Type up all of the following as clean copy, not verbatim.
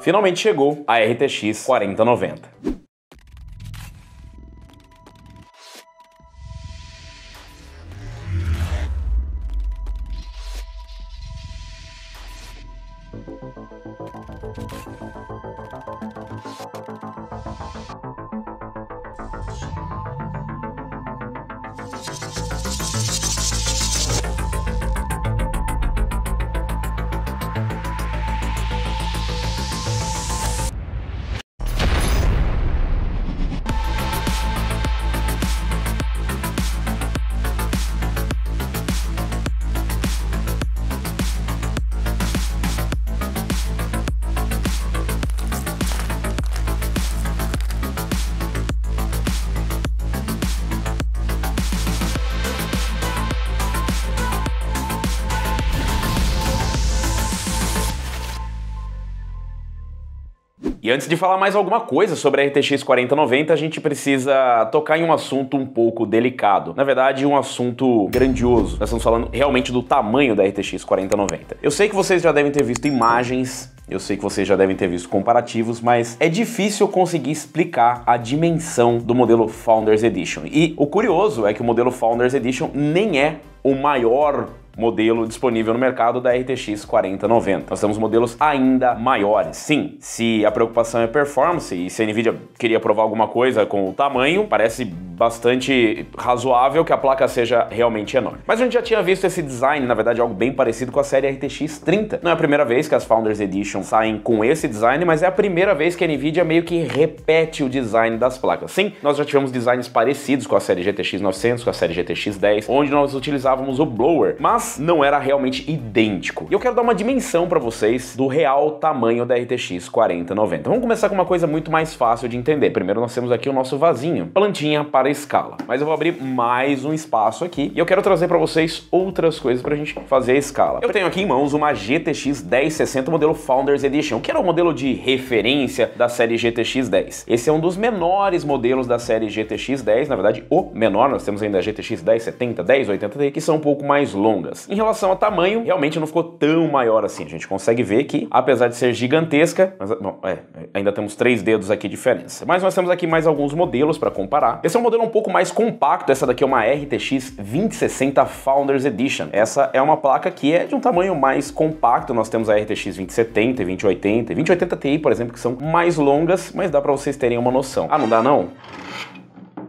finalmente chegou a RTX 4090. E antes de falar mais alguma coisa sobre a RTX 4090, a gente precisa tocar em um assunto um pouco delicado. Na verdade, um assunto grandioso. Nós estamos falando realmente do tamanho da RTX 4090. Eu sei que vocês já devem ter visto imagens, eu sei que vocês já devem ter visto comparativos, mas é difícil conseguir explicar a dimensão do modelo Founders Edition. E o curioso é que o modelo Founders Edition nem é o maior modelo disponível no mercado da RTX 4090. Nós temos modelos ainda maiores. Sim, se a preocupação é performance e se a Nvidia queria provar alguma coisa com o tamanho, parece bastante razoável que a placa seja realmente enorme. Mas a gente já tinha visto esse design, na verdade algo bem parecido com a série RTX 30. Não é a primeira vez que as Founders Edition saem com esse design, mas é a primeira vez que a Nvidia meio que repete o design das placas. Sim, nós já tivemos designs parecidos com a série GTX 900, com a série GTX 10, onde nós utilizávamos o blower, mas não era realmente idêntico. E eu quero dar uma dimensão para vocês do real tamanho da RTX 4090. Vamos começar com uma coisa muito mais fácil de entender. Primeiro nós temos aqui o nosso vasinho, plantinha para escala. Mas eu vou abrir mais um espaço aqui e eu quero trazer para vocês outras coisas para a gente fazer a escala. Eu tenho aqui em mãos uma GTX 1060 modelo Founders Edition, que era o modelo de referência da série GTX 10. Esse é um dos menores modelos da série GTX 10, na verdade o menor. Nós temos ainda a GTX 1070, 1080 Ti, que são um pouco mais longas. Em relação a tamanho, realmente não ficou tão maior assim. A gente consegue ver que, apesar de ser gigantesca, mas, bom, ainda temos 3 dedos aqui de diferença. Mas nós temos aqui mais alguns modelos para comparar. Esse é um modelo um pouco mais compacto. Essa daqui é uma RTX 2060 Founders Edition. Essa é uma placa que é de um tamanho mais compacto. Nós temos a RTX 2070, 2080, 2080 Ti, por exemplo, que são mais longas, mas dá para vocês terem uma noção. Ah, não dá não?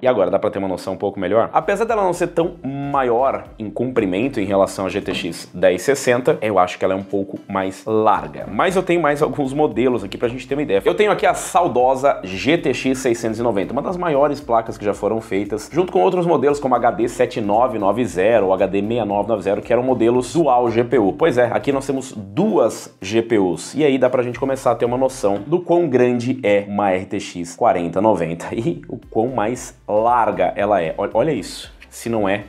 E agora, dá para ter uma noção um pouco melhor? Apesar dela não ser tão maior em comprimento em relação à GTX 1060, eu acho que ela é um pouco mais larga. Mas eu tenho mais alguns modelos aqui pra gente ter uma ideia. Eu tenho aqui a saudosa GTX 690, uma das maiores placas que já foram feitas, junto com outros modelos como HD 7990 ou HD 6990, que eram modelos dual GPU. Pois é, aqui nós temos duas GPUs. E aí dá pra gente começar a ter uma noção do quão grande é uma RTX 4090 e o quão mais larga ela é. Olha isso, se não é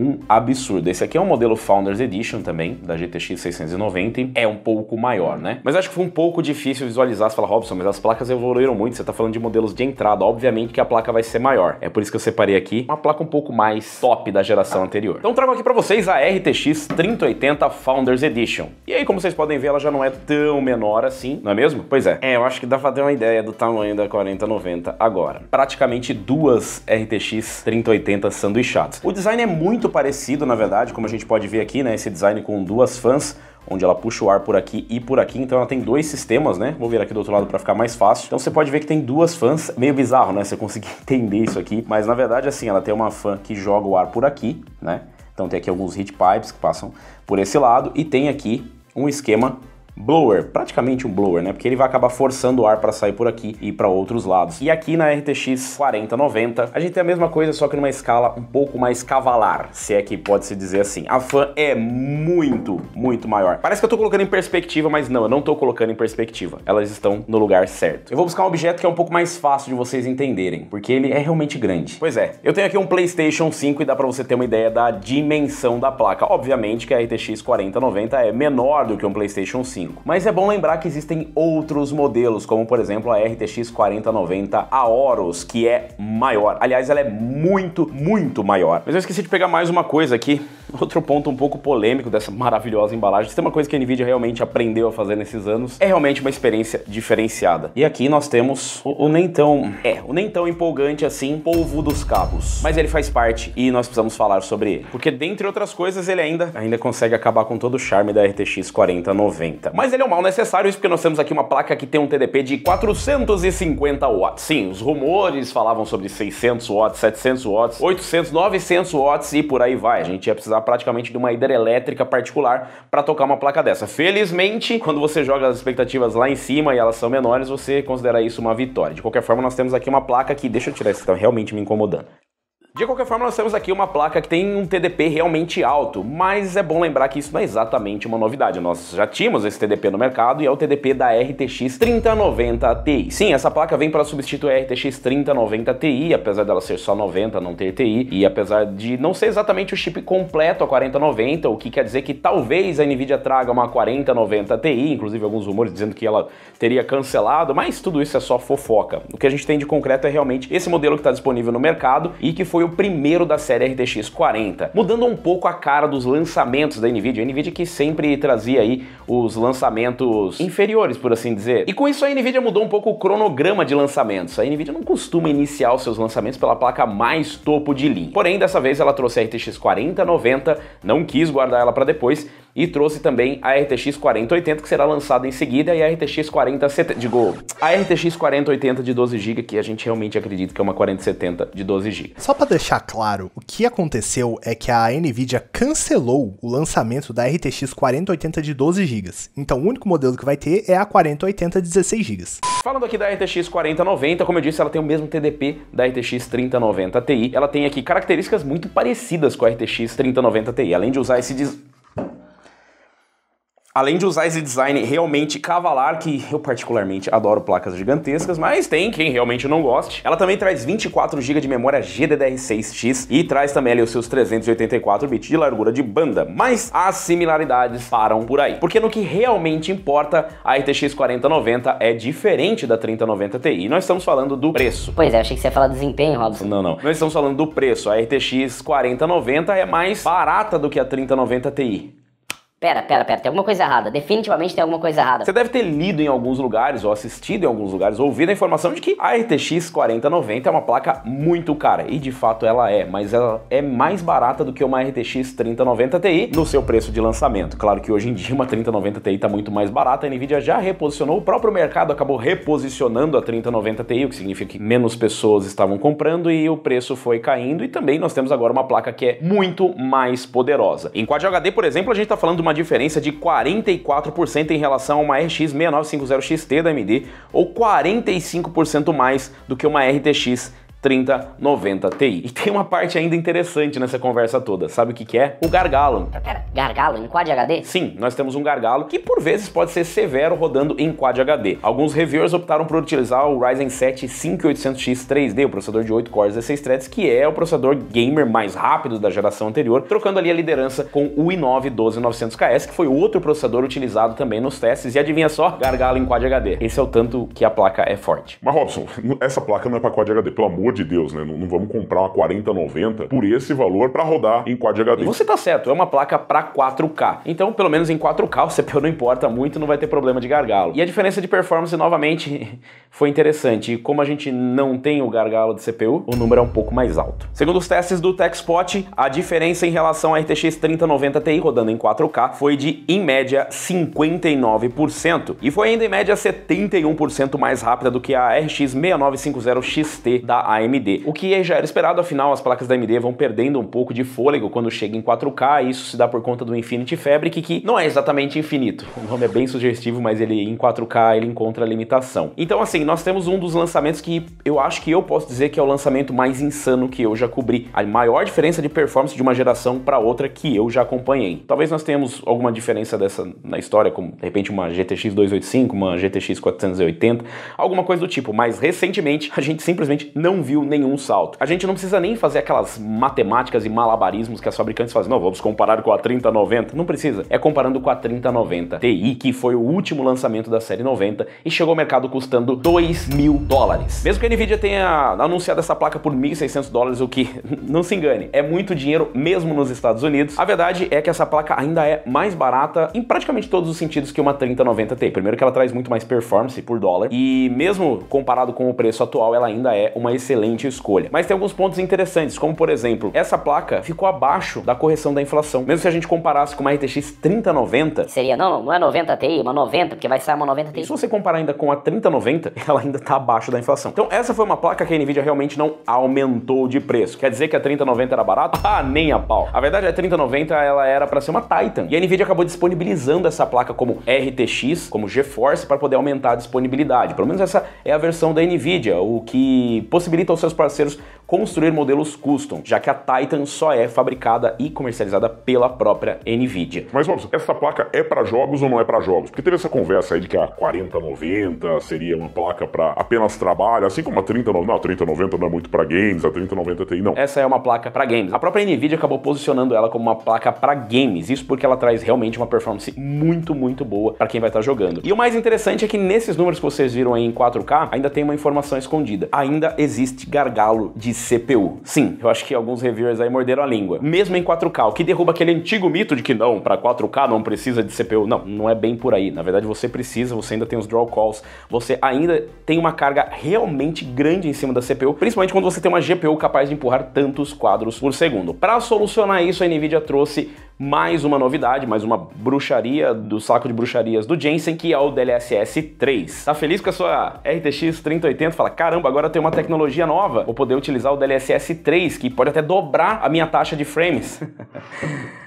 um absurdo. Esse aqui é um modelo Founders Edition também, da GTX 690, é um pouco maior, né? Mas acho que foi um pouco difícil visualizar. Você fala, Robson, mas as placas evoluíram muito, você tá falando de modelos de entrada, obviamente que a placa vai ser maior. É por isso que eu separei aqui uma placa um pouco mais top da geração anterior. Então trago aqui pra vocês a RTX 3080 Founders Edition. E aí, como vocês podem ver, ela já não é tão menor assim, não é mesmo? Pois é. Eu acho que dá pra ter uma ideia do tamanho da 4090 agora. Praticamente duas RTX 3080 sanduichadas. O design é muito parecido, na verdade, como a gente pode ver aqui, né? Esse design com duas fãs, onde ela puxa o ar por aqui e por aqui, então ela tem dois sistemas, né? Vou vir aqui do outro lado para ficar mais fácil. Então você pode ver que tem duas fãs, meio bizarro, né? Você conseguir entender isso aqui, mas na verdade, assim, ela tem uma fã que joga o ar por aqui, né? Então tem aqui alguns heat pipes que passam por esse lado e tem aqui um esquema blower, praticamente um blower, né? Porque ele vai acabar forçando o ar para sair por aqui e para outros lados. E aqui na RTX 4090, a gente tem a mesma coisa, só que numa escala um pouco mais cavalar, se é que pode se dizer assim. A fã é muito, muito maior. Parece que eu tô colocando em perspectiva, mas não, eu não tô colocando em perspectiva. Elas estão no lugar certo. Eu vou buscar um objeto que é um pouco mais fácil de vocês entenderem, porque ele é realmente grande. Pois é, eu tenho aqui um PlayStation 5 e dá para você ter uma ideia da dimensão da placa. Obviamente que a RTX 4090 é menor do que um PlayStation 5. Mas é bom lembrar que existem outros modelos, como por exemplo a RTX 4090 Aorus, que é maior. Aliás, ela é muito, muito maior. Mas eu esqueci de pegar mais uma coisa aqui. Outro ponto um pouco polêmico dessa maravilhosa embalagem, se tem uma coisa que a Nvidia realmente aprendeu a fazer nesses anos, é realmente uma experiência diferenciada. E aqui nós temos o nem tão empolgante assim, polvo dos cabos. Mas ele faz parte e nós precisamos falar sobre ele. Porque dentre outras coisas, ele ainda consegue acabar com todo o charme da RTX 4090. Mas ele é um mal necessário, isso porque nós temos aqui uma placa que tem um TDP de 450 watts. Sim, os rumores falavam sobre 600 watts, 700 watts, 800, 900 watts e por aí vai. A gente ia precisar praticamente de uma hidrelétrica particular para tocar uma placa dessa. Felizmente, quando você joga as expectativas lá em cima e elas são menores, você considera isso uma vitória. De qualquer forma, nós temos aqui uma placa que... Deixa eu tirar isso que tá realmente me incomodando. De qualquer forma, nós temos aqui uma placa que tem um TDP realmente alto, mas é bom lembrar que isso não é exatamente uma novidade. Nós já tínhamos esse TDP no mercado e é o TDP da RTX 3090 Ti. Sim, essa placa vem para substituir a RTX 3090 Ti, apesar dela ser só 90, não ter TI, e apesar de não ser exatamente o chip completo a 4090, o que quer dizer que talvez a Nvidia traga uma 4090 Ti, inclusive alguns rumores dizendo que ela teria cancelado, mas tudo isso é só fofoca. O que a gente tem de concreto é realmente esse modelo que está disponível no mercado e que foi o primeiro da série RTX 40, mudando um pouco a cara dos lançamentos da Nvidia. A Nvidia que sempre trazia aí os lançamentos inferiores, por assim dizer. E com isso a Nvidia mudou um pouco o cronograma de lançamentos. A Nvidia não costuma iniciar os seus lançamentos pela placa mais topo de linha. Porém, dessa vez ela trouxe a RTX 4090, não quis guardar ela para depois, e trouxe também a RTX 4080, que será lançada em seguida, e a RTX 4070, a RTX 4080 de 12 GB, que a gente realmente acredita que é uma 4070 de 12 GB. Só para deixar claro, o que aconteceu é que a Nvidia cancelou o lançamento da RTX 4080 de 12 GB. Então o único modelo que vai ter é a 4080 de 16 GB. Falando aqui da RTX 4090, como eu disse, ela tem o mesmo TDP da RTX 3090 Ti. Ela tem aqui características muito parecidas com a RTX 3090 Ti, além de usar esse design realmente cavalar, que eu particularmente adoro placas gigantescas, mas tem quem realmente não goste. Ela também traz 24 GB de memória GDDR6X e traz também ali os seus 384 bits de largura de banda, mas as similaridades param por aí. Porque no que realmente importa, a RTX 4090 é diferente da 3090 Ti. E nós estamos falando do preço. Pois é, achei que você ia falar desempenho, Robson. Não. Nós estamos falando do preço. A RTX 4090 é mais barata do que a 3090 Ti. Pera, tem alguma coisa errada. Definitivamente tem alguma coisa errada. Você deve ter lido em alguns lugares, ou assistido em alguns lugares, ou ouvido a informação de que a RTX 4090 é uma placa muito cara. E de fato ela é, mas ela é mais barata do que uma RTX 3090 Ti no seu preço de lançamento. Claro que hoje em dia uma 3090 Ti está muito mais barata, a Nvidia já reposicionou, o próprio mercado acabou reposicionando a 3090 Ti, o que significa que menos pessoas estavam comprando e o preço foi caindo. E também nós temos agora uma placa que é muito mais poderosa. Em Quad HD, por exemplo, a gente está falando de uma diferença de 44% em relação a uma RX 6950 XT da AMD, ou 45% mais do que uma RTX 3090 Ti. E tem uma parte ainda interessante nessa conversa toda. Sabe o que é? O gargalo. Pera, gargalo em Quad HD? Sim, nós temos um gargalo que por vezes pode ser severo rodando em Quad HD. Alguns reviewers optaram por utilizar o Ryzen 7 5800X 3D, o processador de 8 cores e 16 threads, que é o processador gamer mais rápido da geração anterior, trocando ali a liderança com o i9 12900KS, que foi outro processador utilizado também nos testes. E adivinha só? Gargalo em Quad HD. Esse é o tanto que a placa é forte. Mas Robson, essa placa não é para Quad HD, pelo amor de Deus, né? Não vamos comprar uma 4090 por esse valor para rodar em Quad HD. Você tá certo, é uma placa para 4K. Então, pelo menos em 4K, o CPU não importa muito, não vai ter problema de gargalo. E a diferença de performance, novamente, foi interessante. E como a gente não tem o gargalo de CPU, o número é um pouco mais alto. Segundo os testes do TechSpot, a diferença em relação à RTX 3090 Ti rodando em 4K foi de, em média, 59%. E foi ainda, em média, 71% mais rápida do que a RX 6950 XT da AMD. O que já era esperado, afinal, as placas da AMD vão perdendo um pouco de fôlego quando chega em 4K, e isso se dá por conta do Infinity Fabric, que não é exatamente infinito. O nome é bem sugestivo, mas ele em 4K ele encontra limitação. Então, assim, nós temos um dos lançamentos que eu acho que eu posso dizer que é o lançamento mais insano que eu já cobri. A maior diferença de performance de uma geração para outra que eu já acompanhei. Talvez nós tenhamos alguma diferença dessa na história, como de repente uma GTX 285, uma GTX 480, alguma coisa do tipo, mas recentemente a gente simplesmente não viu nenhum salto. A gente não precisa nem fazer aquelas matemáticas e malabarismos que as fabricantes fazem. Não, vamos comparar com a 3090. Não precisa. É comparando com a 3090 Ti, que foi o último lançamento da série 90 e chegou ao mercado custando $2.000. Mesmo que a Nvidia tenha anunciado essa placa por $1.600, o que, não se engane, é muito dinheiro mesmo nos Estados Unidos, a verdade é que essa placa ainda é mais barata em praticamente todos os sentidos que uma 3090 Ti. Primeiro que ela traz muito mais performance por dólar e mesmo comparado com o preço atual, ela ainda é uma excelente escolha. Mas tem alguns pontos interessantes, como por exemplo, essa placa ficou abaixo da correção da inflação. Mesmo se a gente comparasse com uma RTX 3090... Seria, não é 90 Ti, uma 90, porque vai sair uma 90 Ti. Se você comparar ainda com a 3090, ela ainda está abaixo da inflação. Então essa foi uma placa que a Nvidia realmente não aumentou de preço. Quer dizer que a 3090 era barata? Ah, nem a pau. A verdade é que a 3090 ela era para ser uma Titan. E a Nvidia acabou disponibilizando essa placa como RTX, como GeForce, para poder aumentar a disponibilidade. Pelo menos essa é a versão da Nvidia, o que possibilita aos seus parceiros construir modelos custom, já que a Titan só é fabricada e comercializada pela própria Nvidia. Mas, Robson, essa placa é para jogos ou não é para jogos? Porque teve essa conversa aí de que a 4090 seria uma placa para apenas trabalho, assim como a 3090. Não, a 3090 não é muito para games, a 3090 Ti não. Essa é uma placa para games. A própria Nvidia acabou posicionando ela como uma placa para games, isso porque ela traz realmente uma performance muito, muito boa para quem vai estar jogando. E o mais interessante é que nesses números que vocês viram aí em 4K, ainda tem uma informação escondida. Ainda existe gargalo de CPU. Sim, eu acho que alguns reviewers aí morderam a língua. Mesmo em 4K, o que derruba aquele antigo mito de que não, para 4K não precisa de CPU. Não, não é bem por aí. Na verdade, você precisa, você ainda tem os draw calls, você ainda tem uma carga realmente grande em cima da CPU, principalmente quando você tem uma GPU capaz de empurrar tantos quadros por segundo. Para solucionar isso, a Nvidia trouxe mais uma novidade, mais uma bruxaria do saco de bruxarias do Jensen, que é o DLSS 3. Tá feliz com a sua RTX 3080? Fala, caramba, agora tem uma tecnologia nova. Vou poder utilizar o DLSS 3, que pode até dobrar a minha taxa de frames.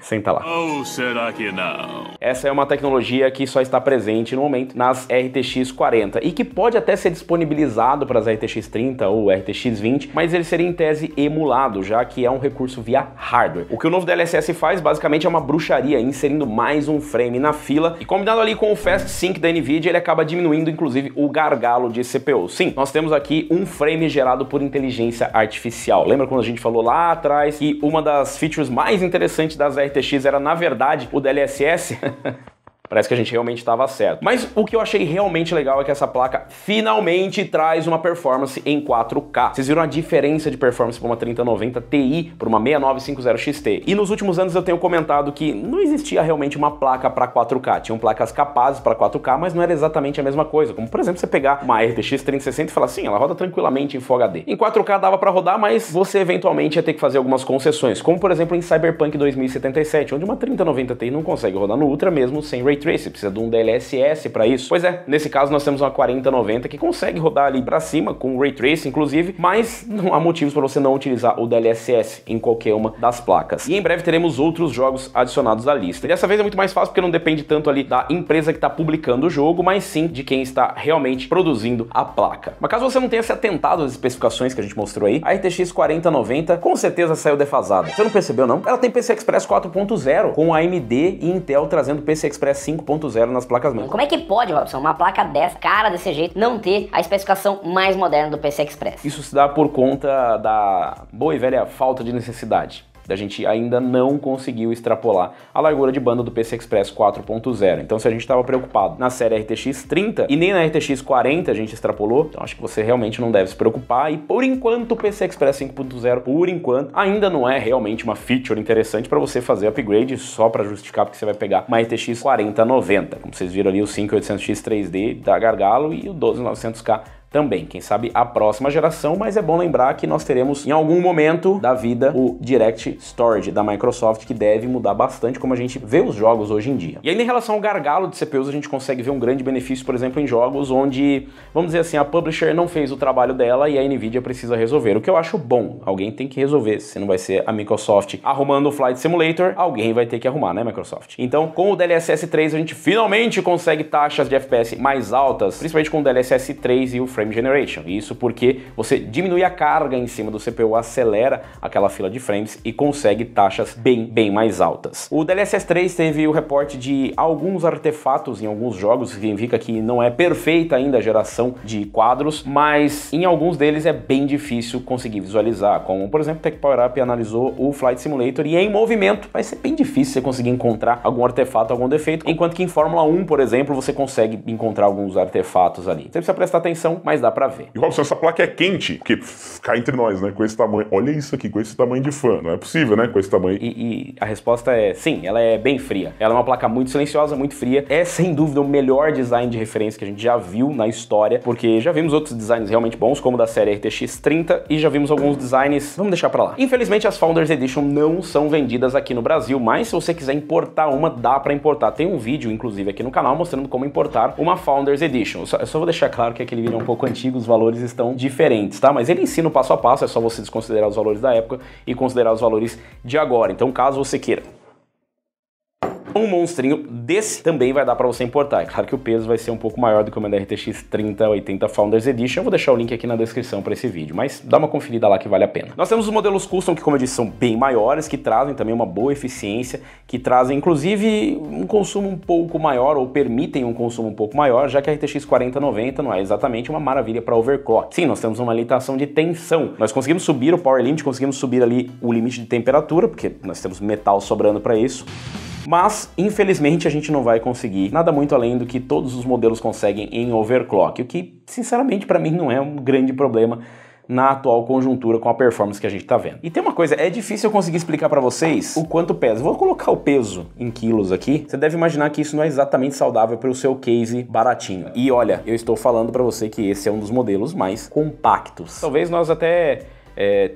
Senta lá. Ou será que não? Essa é uma tecnologia que só está presente no momento nas RTX 40 e que pode até ser disponibilizado para as RTX 30 ou RTX 20, mas ele seria em tese emulado, já que é um recurso via hardware. O que o novo DLSS faz, basicamente, é uma bruxaria, inserindo mais um frame na fila e combinado ali com o Fast Sync da Nvidia, ele acaba diminuindo, inclusive, o gargalo de CPU. Sim, nós temos aqui um frame gerado por inteligência artificial. Lembra quando a gente falou lá atrás que uma das features mais interessantes das RTX era, na verdade, o DLSS? Parece que a gente realmente estava certo. Mas o que eu achei realmente legal é que essa placa finalmente traz uma performance em 4K. Vocês viram a diferença de performance para uma 3090 Ti para uma 6950 XT. E nos últimos anos eu tenho comentado que não existia realmente uma placa para 4K. Tinham placas capazes para 4K, mas não era exatamente a mesma coisa. Como, por exemplo, você pegar uma RTX 3060 e falar assim, ela roda tranquilamente em Full HD. Em 4K dava para rodar, mas você eventualmente ia ter que fazer algumas concessões. Como, por exemplo, em Cyberpunk 2077, onde uma 3090 Ti não consegue rodar no Ultra mesmo sem Ray Tracing, precisa de um DLSS para isso. Pois é, nesse caso nós temos uma 4090 que consegue rodar ali para cima com Ray Tracing, inclusive, mas não há motivos para você não utilizar o DLSS em qualquer uma das placas. E em breve teremos outros jogos adicionados à lista. E dessa vez é muito mais fácil porque não depende tanto ali da empresa que está publicando o jogo, mas sim de quem está realmente produzindo a placa. Mas caso você não tenha se atentado às especificações que a gente mostrou aí, a RTX 4090 com certeza saiu defasada. Você não percebeu, não? Ela tem PCI Express 4.0 com AMD e Intel trazendo PCI Express 5.0 nas placas mães. Como é que pode, Robson, uma placa dessa, cara desse jeito, não ter a especificação mais moderna do PCI Express? Isso se dá por conta da boa e velha falta de necessidade. A gente ainda não conseguiu extrapolar a largura de banda do PCI Express 4.0. Então, se a gente estava preocupado na série RTX 30 e nem na RTX 40 a gente extrapolou, então acho que você realmente não deve se preocupar. E por enquanto o PCI Express 5.0, por enquanto, ainda não é realmente uma feature interessante para você fazer upgrade só para justificar porque você vai pegar uma RTX 4090. Como vocês viram ali, o 5800X 3D da gargalo e o 12900K também, quem sabe a próxima geração, mas é bom lembrar que nós teremos em algum momento da vida o Direct Storage da Microsoft, que deve mudar bastante como a gente vê os jogos hoje em dia. E ainda em relação ao gargalo de CPUs, a gente consegue ver um grande benefício, por exemplo, em jogos onde, vamos dizer assim, a publisher não fez o trabalho dela e a Nvidia precisa resolver, o que eu acho bom. Alguém tem que resolver, se não vai ser a Microsoft arrumando o Flight Simulator, alguém vai ter que arrumar, né, Microsoft? Então, com o DLSS 3, a gente finalmente consegue taxas de FPS mais altas, principalmente com o DLSS 3 e o frame frame generation. Isso porque você diminui a carga em cima do CPU, acelera aquela fila de frames e consegue taxas bem mais altas. O DLSS 3 teve o reporte de alguns artefatos em alguns jogos, significa que não é perfeita ainda a geração de quadros, mas em alguns deles é bem difícil conseguir visualizar, como por exemplo, Tech Power Up analisou o Flight Simulator e em movimento vai ser bem difícil você conseguir encontrar algum artefato, algum defeito, enquanto que em Fórmula 1, por exemplo, você consegue encontrar alguns artefatos ali. Você precisa prestar atenção, mas dá pra ver. E Robson, essa placa é quente, porque cá entre nós, né, com esse tamanho, olha isso aqui, com esse tamanho de fã, não é possível, né, com esse tamanho. E a resposta é sim, ela é bem fria. Ela é uma placa muito silenciosa, muito fria, é sem dúvida o melhor design de referência que a gente já viu na história, porque já vimos outros designs realmente bons, como da série RTX 30, e já vimos alguns designs, vamos deixar pra lá. Infelizmente as Founders Edition não são vendidas aqui no Brasil, mas se você quiser importar uma, dá pra importar. Tem um vídeo, inclusive, aqui no canal mostrando como importar uma Founders Edition. Eu só vou deixar claro que aquele vídeo é um pouco antigo, os valores estão diferentes, tá? Mas ele ensina o passo a passo, é só você desconsiderar os valores da época e considerar os valores de agora. Então, caso você queira um monstrinho desse, também vai dar para você importar. É claro que o peso vai ser um pouco maior do que o da RTX 3080 Founders Edition. Eu vou deixar o link aqui na descrição para esse vídeo, mas dá uma conferida lá que vale a pena. Nós temos os modelos custom que, como eu disse, são bem maiores, que trazem também uma boa eficiência, que trazem inclusive um consumo um pouco maior, ou permitem um consumo um pouco maior, já que a RTX 4090 não é exatamente uma maravilha para overclock. Sim, nós temos uma limitação de tensão. Nós conseguimos subir o power limit, conseguimos subir ali o limite de temperatura, porque nós temos metal sobrando para isso. Mas, infelizmente, a gente não vai conseguir nada muito além do que todos os modelos conseguem em overclock, o que, sinceramente, para mim não é um grande problema na atual conjuntura com a performance que a gente tá vendo. E tem uma coisa, é difícil eu conseguir explicar para vocês o quanto pesa. Vou colocar o peso em quilos aqui. Você deve imaginar que isso não é exatamente saudável para o seu case baratinho. E olha, eu estou falando para você que esse é um dos modelos mais compactos. Talvez nós até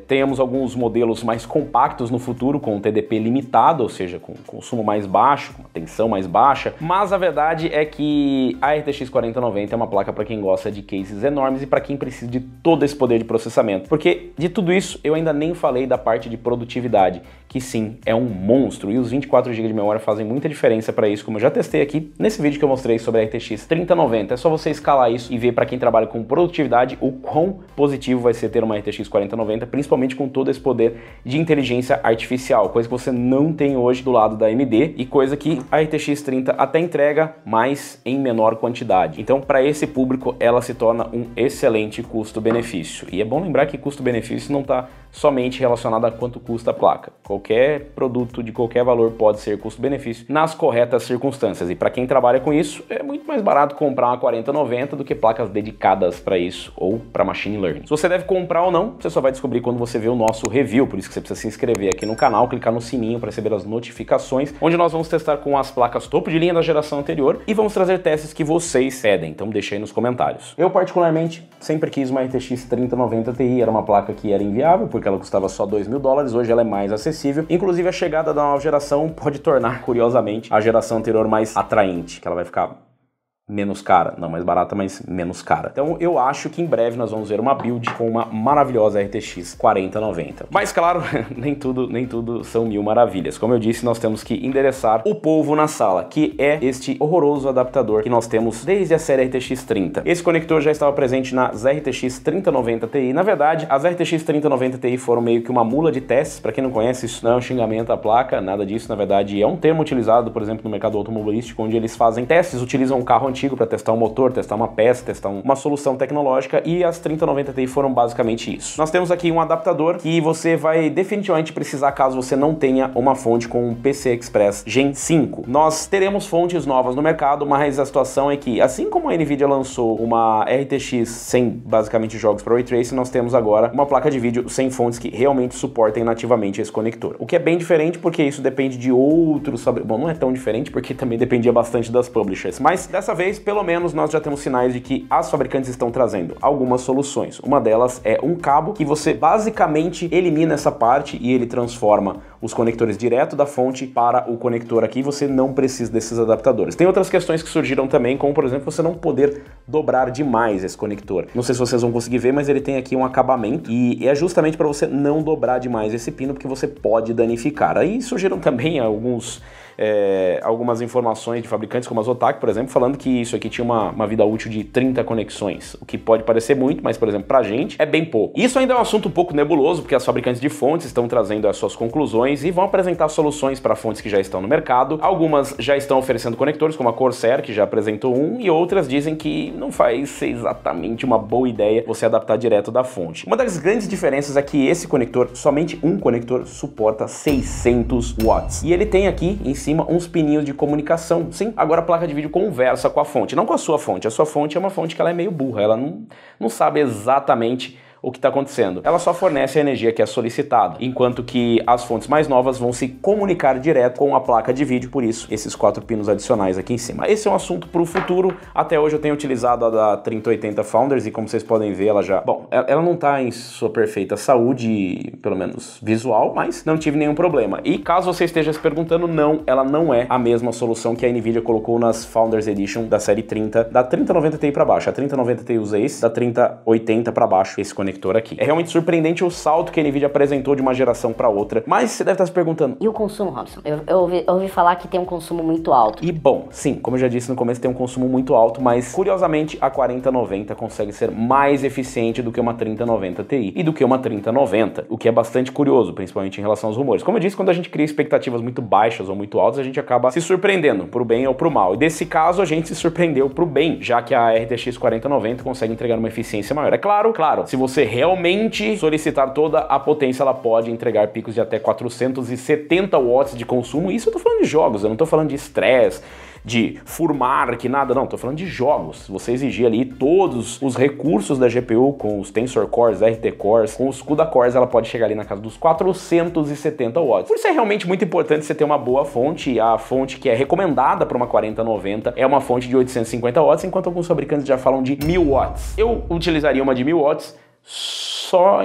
tenhamos alguns modelos mais compactos no futuro, com TDP limitado, ou seja, com consumo mais baixo, com tensão mais baixa, mas a verdade é que a RTX 4090 é uma placa para quem gosta de cases enormes e para quem precisa de todo esse poder de processamento, porque de tudo isso eu ainda nem falei da parte de produtividade, que sim, é um monstro, e os 24 GB de memória fazem muita diferença para isso, como eu já testei aqui nesse vídeo que eu mostrei sobre a RTX 3090. É só você escalar isso e ver para quem trabalha com produtividade o quão positivo vai ser ter uma RTX 4090, principalmente com todo esse poder de inteligência artificial, coisa que você não tem hoje do lado da AMD e coisa que a RTX 30 até entrega, mas em menor quantidade. Então, para esse público, ela se torna um excelente custo-benefício. E é bom lembrar que custo-benefício não está somente relacionado a quanto custa a placa. Qualquer produto de qualquer valor pode ser custo-benefício nas corretas circunstâncias. E para quem trabalha com isso, é muito mais barato comprar uma 4090 do que placas dedicadas para isso ou para machine learning. Se você deve comprar ou não, você só vai descobrir quando você vê o nosso review, por isso que você precisa se inscrever aqui no canal, clicar no sininho para receber as notificações, onde nós vamos testar com as placas topo de linha da geração anterior e vamos trazer testes que vocês pedem, então deixa aí nos comentários. Eu particularmente sempre quis uma RTX 3090 Ti, era uma placa que era inviável, porque ela custava só $2.000, hoje ela é mais acessível, inclusive a chegada da nova geração pode tornar, curiosamente, a geração anterior mais atraente, que ela vai ficar menos cara, não mais barata, mas menos cara. Então eu acho que em breve nós vamos ver uma build com uma maravilhosa RTX 4090. Mas claro, nem tudo são mil maravilhas. Como eu disse, nós temos que endereçar o povo na sala, que é este horroroso adaptador que nós temos desde a série RTX 30. Esse conector já estava presente nas RTX 3090 Ti. Na verdade, as RTX 3090 Ti foram meio que uma mula de testes. Para quem não conhece, isso não é um xingamento à placa, nada disso. Na verdade, é um termo utilizado, por exemplo, no mercado automobilístico, onde eles fazem testes, utilizam um carro antigo para testar um motor, testar uma peça, testar uma solução tecnológica, e as 3090 Ti foram basicamente isso. Nós temos aqui um adaptador que você vai definitivamente precisar caso você não tenha uma fonte com um PCI Express Gen 5. Nós teremos fontes novas no mercado, mas a situação é que, assim como a Nvidia lançou uma RTX sem basicamente jogos para Ray Tracing, nós temos agora uma placa de vídeo sem fontes que realmente suportem nativamente esse conector. O que é bem diferente porque isso depende de outros fabricantes. Bom, não é tão diferente porque também dependia bastante das publishers, mas dessa vez pelo menos nós já temos sinais de que as fabricantes estão trazendo algumas soluções. Uma delas é um cabo que você basicamente elimina essa parte e ele transforma os conectores direto da fonte para o conector aqui, você não precisa desses adaptadores. Tem outras questões que surgiram também, como por exemplo, você não poder dobrar demais esse conector. Não sei se vocês vão conseguir ver, mas ele tem aqui um acabamento e é justamente para você não dobrar demais esse pino, porque você pode danificar. Aí surgiram também alguns algumas informações de fabricantes como a Zotac, por exemplo, falando que isso aqui tinha uma vida útil de 30 conexões, o que pode parecer muito, mas, por exemplo, pra gente é bem pouco. Isso ainda é um assunto um pouco nebuloso, porque as fabricantes de fontes estão trazendo as suas conclusões e vão apresentar soluções para fontes que já estão no mercado. Algumas já estão oferecendo conectores, como a Corsair, que já apresentou um, e outras dizem que não faz ser exatamente uma boa ideia você adaptar direto da fonte. Uma das grandes diferenças é que esse conector, somente um conector, suporta 600 watts. E ele tem aqui em cima uns pininhos de comunicação. Sim, agora a placa de vídeo conversa com a fonte, não com a sua fonte. A sua fonte é uma fonte que ela é meio burra, ela não sabe exatamente o que está acontecendo. Ela só fornece a energia que é solicitada, enquanto que as fontes mais novas vão se comunicar direto com a placa de vídeo, por isso esses 4 pinos adicionais aqui em cima. Esse é um assunto para o futuro. Até hoje eu tenho utilizado a da 3080 Founders e como vocês podem ver, ela já... Bom, ela não está em sua perfeita saúde, pelo menos visual, mas não tive nenhum problema. E caso você esteja se perguntando, não, ela não é a mesma solução que a Nvidia colocou nas Founders Edition da série 30, da 3090 Ti para baixo. A 3090 Ti usa esse, da 3080 para baixo, esse conector aqui. É realmente surpreendente o salto que a Nvidia apresentou de uma geração para outra, mas você deve estar se perguntando... E o consumo, Robson? Eu ouvi falar que tem um consumo muito alto. E bom, sim, como eu já disse no começo, tem um consumo muito alto, mas curiosamente a 4090 consegue ser mais eficiente do que uma 3090 Ti e do que uma 3090, o que é bastante curioso, principalmente em relação aos rumores. Como eu disse, quando a gente cria expectativas muito baixas ou muito altas, a gente acaba se surpreendendo, pro bem ou pro mal. E desse caso, a gente se surpreendeu pro bem, já que a RTX 4090 consegue entregar uma eficiência maior. É claro, se você realmente solicitar toda a potência, ela pode entregar picos de até 470 watts de consumo. Isso eu tô falando de jogos, eu não tô falando de estresse, de Furmark, nada, não, tô falando de jogos. Se você exigir ali todos os recursos da GPU com os Tensor Cores, RT Cores, com os CUDA Cores, ela pode chegar ali na casa dos 470 watts. Por isso é realmente muito importante você ter uma boa fonte. A fonte que é recomendada para uma 4090 é uma fonte de 850 watts, enquanto alguns fabricantes já falam de 1000 watts. Eu utilizaria uma de 1000 watts só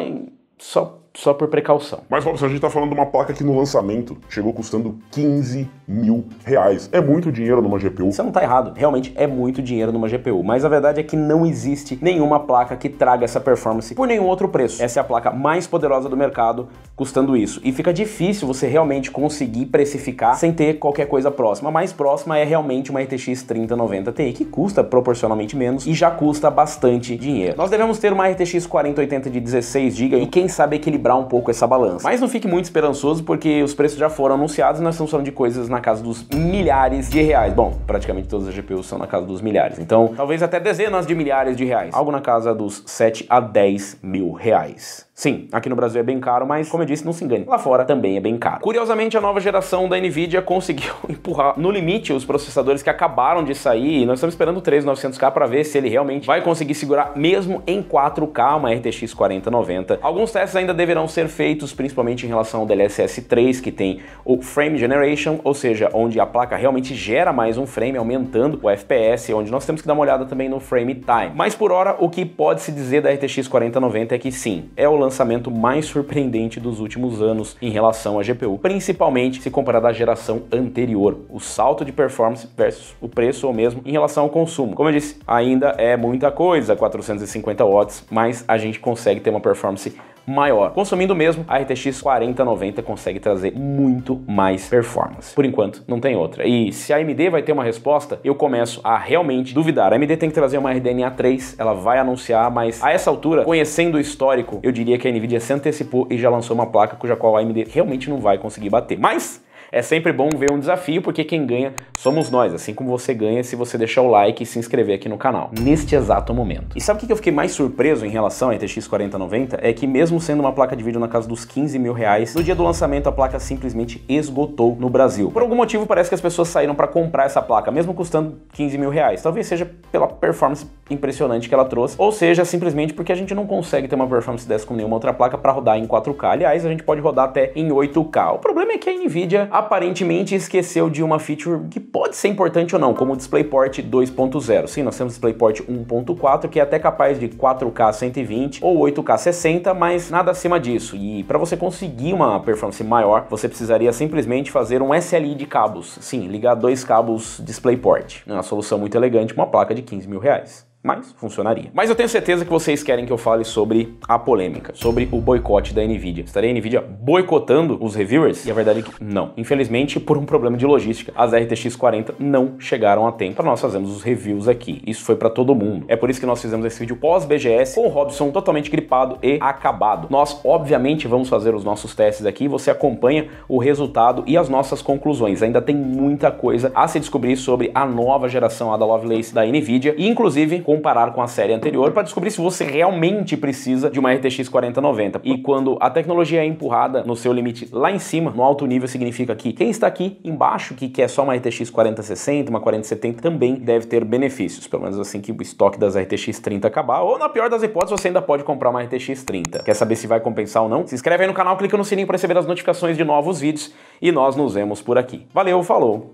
por precaução. Mas, Robson, a gente tá falando de uma placa que no lançamento chegou custando 15 mil reais. É muito dinheiro numa GPU. Você não tá errado, realmente é muito dinheiro numa GPU, mas a verdade é que não existe nenhuma placa que traga essa performance por nenhum outro preço. Essa é a placa mais poderosa do mercado, custando isso. E fica difícil você realmente conseguir precificar sem ter qualquer coisa próxima. A mais próxima é realmente uma RTX 3090 Ti, que custa proporcionalmente menos e já custa bastante dinheiro. Nós devemos ter uma RTX 4080 de 16 GB e quem sabe equilibrar um pouco essa balança. Mas não fique muito esperançoso porque os preços já foram anunciados e nós estamos falando de coisas na casa dos milhares de reais. Bom, praticamente todas as GPUs são na casa dos milhares. Então, talvez até dezenas de milhares de reais. Algo na casa dos 7 a 10 mil reais. Sim, aqui no Brasil é bem caro, mas como eu disse, não se engane, lá fora também é bem caro. Curiosamente, a nova geração da Nvidia conseguiu empurrar no limite os processadores que acabaram de sair, e nós estamos esperando o 3900K para ver se ele realmente vai conseguir segurar mesmo em 4K uma RTX 4090. Alguns testes ainda deverão ser feitos, principalmente em relação ao DLSS 3, que tem o Frame Generation, ou seja, onde a placa realmente gera mais um frame, aumentando o FPS, onde nós temos que dar uma olhada também no Frame Time. Mas por hora, o que pode se dizer da RTX 4090 é que sim, é o lançamento mais surpreendente dos últimos anos em relação à GPU, principalmente se comparado à geração anterior. O salto de performance versus o preço ou mesmo em relação ao consumo. Como eu disse, ainda é muita coisa, 450 watts, mas a gente consegue ter uma performance maior. Consumindo mesmo, a RTX 4090 consegue trazer muito mais performance. Por enquanto, não tem outra. E se a AMD vai ter uma resposta, eu começo a realmente duvidar. A AMD tem que trazer uma RDNA 3, ela vai anunciar, mas a essa altura, conhecendo o histórico, eu diria que a Nvidia se antecipou e já lançou uma placa cuja qual a AMD realmente não vai conseguir bater. Mas é sempre bom ver um desafio, porque quem ganha somos nós, assim como você ganha se você deixar o like e se inscrever aqui no canal, neste exato momento. E sabe o que eu fiquei mais surpreso em relação à RTX 4090? É que mesmo sendo uma placa de vídeo na casa dos 15 mil reais, no dia do lançamento a placa simplesmente esgotou no Brasil. Por algum motivo parece que as pessoas saíram para comprar essa placa, mesmo custando 15 mil reais. Talvez seja pela performance impressionante que ela trouxe, ou seja, simplesmente porque a gente não consegue ter uma performance dessa com nenhuma outra placa para rodar em 4K. Aliás, a gente pode rodar até em 8K. O problema é que a Nvidia aparentemente esqueceu de uma feature que pode ser importante ou não, como o DisplayPort 2.0. Sim, nós temos DisplayPort 1.4, que é até capaz de 4K 120 ou 8K 60, mas nada acima disso. E para você conseguir uma performance maior, você precisaria simplesmente fazer um SLI de cabos. Sim, ligar 2 cabos DisplayPort. É uma solução muito elegante, uma placa de 15 mil reais. mas funcionaria. Mas eu tenho certeza que vocês querem que eu fale sobre a polêmica, sobre o boicote da Nvidia. Estaria a Nvidia boicotando os reviewers? E a verdade é que não. Infelizmente, por um problema de logística, as RTX 40 não chegaram a tempo para nós fazermos os reviews aqui. Isso foi para todo mundo. É por isso que nós fizemos esse vídeo pós-BGS com o Robson totalmente gripado e acabado. Nós, obviamente, vamos fazer os nossos testes aqui. Você acompanha o resultado e as nossas conclusões. Ainda tem muita coisa a se descobrir sobre a nova geração da Lovelace da Nvidia e, inclusive, comparar com a série anterior para descobrir se você realmente precisa de uma RTX 4090. E quando a tecnologia é empurrada no seu limite lá em cima, no alto nível, significa que quem está aqui embaixo, que quer só uma RTX 4060, uma 4070, também deve ter benefícios. Pelo menos assim que o estoque das RTX 30 acabar, ou na pior das hipóteses, você ainda pode comprar uma RTX 30. Quer saber se vai compensar ou não? Se inscreve aí no canal, clica no sininho para receber as notificações de novos vídeos e nós nos vemos por aqui. Valeu, falou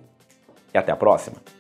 e até a próxima!